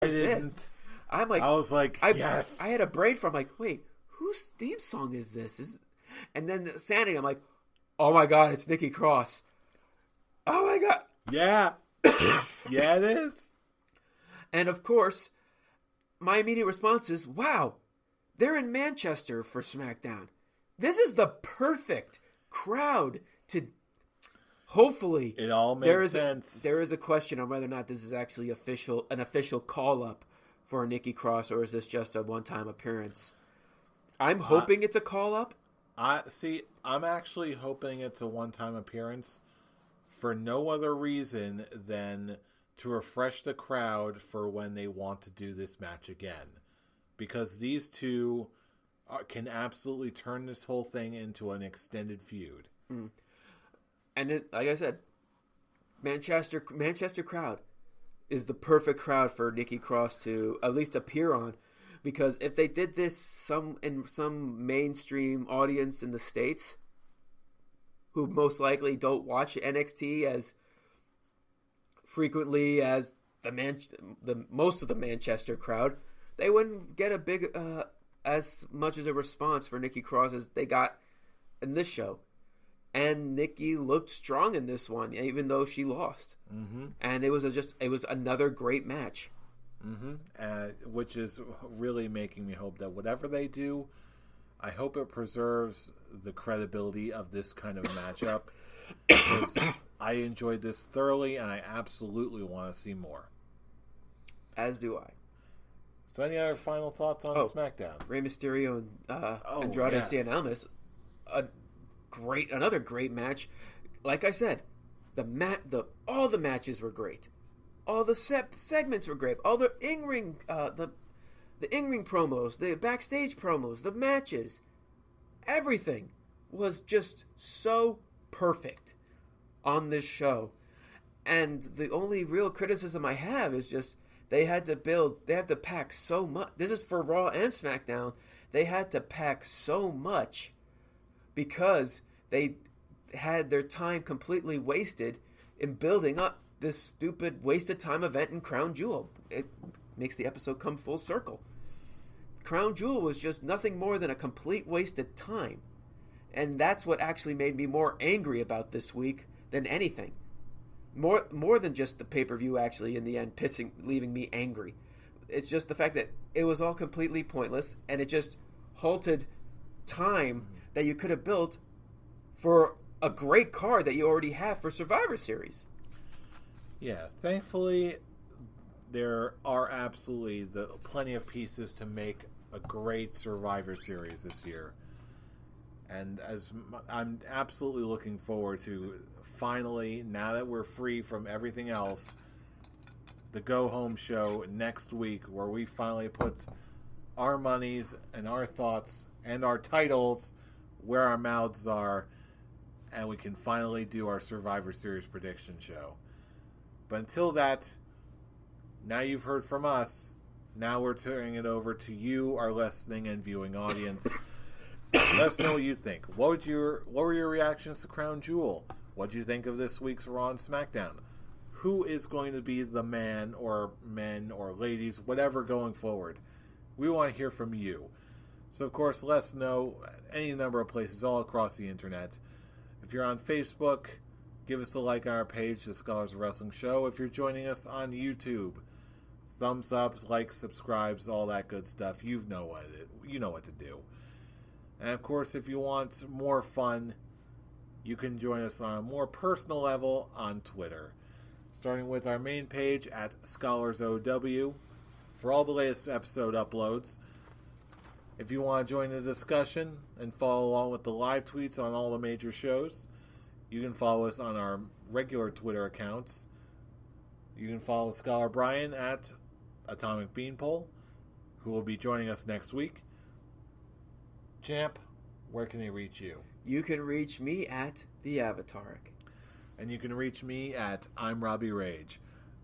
is this? I'm like, I was like, yes. I had a brain from like, wait, whose theme song is this? And then Sanity, I'm like, oh my God, it's Nikki Cross. Oh my God. Yeah. Yeah, it is. And of course, my immediate response is, wow, they're in Manchester for SmackDown. This is the perfect crowd to hopefully. It all makes sense. There is a question on whether or not this is actually an official call-up for Nikki Cross, or is this just a one-time appearance? I'm hoping it's a call-up. I'm actually hoping it's a one-time appearance for no other reason than to refresh the crowd for when they want to do this match again. Because these two can absolutely turn this whole thing into an extended feud. Mm. And like I said, Manchester crowd is the perfect crowd for Nikki Cross to at least appear on. Because if they did this in some mainstream audience in the States, who most likely don't watch NXT as frequently as the most of the Manchester crowd, they wouldn't get a big as much as a response for Nikki Cross as they got in this show. And Nikki looked strong in this one, even though she lost. Mm-hmm. And it was another great match. Mm-hmm. Which is really making me hope that whatever they do, I hope it preserves the credibility of this kind of matchup. Because I enjoyed this thoroughly, and I absolutely want to see more. As do I. So any other final thoughts on SmackDown? Rey Mysterio and Andrade Cien Almas. Another great match. Like I said, all the matches were great. All the segments were great. All the in-ring promos, the backstage promos, the matches, everything was just so perfect on this show. And the only real criticism I have is just they have to pack so much. This is for Raw and SmackDown. They had to pack so much because they had their time completely wasted in building up this stupid wasted time event in Crown Jewel. It makes the episode come full circle. Crown Jewel was just nothing more than a complete waste of time. And that's what actually made me more angry about this week than anything. More than just the pay-per-view actually in the end leaving me angry. It's just the fact that it was all completely pointless and it just halted time that you could have built for a great card that you already have for Survivor Series. Yeah, thankfully there are absolutely plenty of pieces to make a great Survivor Series this year. And I'm absolutely looking forward to finally, now that we're free from everything else, the Go Home show next week where we finally put our monies and our thoughts and our titles where our mouths are, and we can finally do our Survivor Series prediction show. But until that, now you've heard from us. Now we're turning it over to you, our listening and viewing audience. Let us know what you think. What were your reactions to Crown Jewel? What did you think of this week's Raw and SmackDown? Who is going to be the man or men or ladies, whatever, going forward? We want to hear from you. So, of course, let us know any number of places all across the internet. If you're on Facebook, give us a like on our page, The Scholars of Wrestling Show. If you're joining us on YouTube, thumbs ups, likes, subscribes, all that good stuff. You know what to do. And, of course, if you want more fun, you can join us on a more personal level on Twitter, starting with our main page at ScholarsOW for all the latest episode uploads. If you want to join the discussion and follow along with the live tweets on all the major shows, you can follow us on our regular Twitter accounts. You can follow Scholar Brian at Atomic Beanpole, who will be joining us next week. Champ, where can they reach you? You can reach me at the Avataric. And you can reach me at I'm Robbie Rage.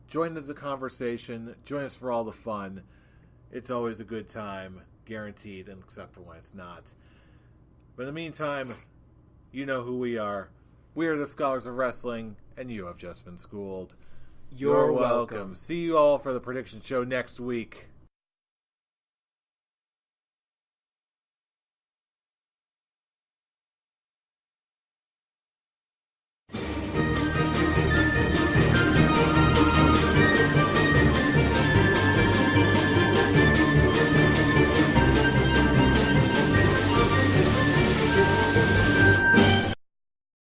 Join us in the conversation. Join us for all the fun. It's always a good time, guaranteed, except for when it's not. But in the meantime, you know who we are. We are the Scholars of Wrestling, and you have just been schooled. You're welcome. See you all for the prediction show next week.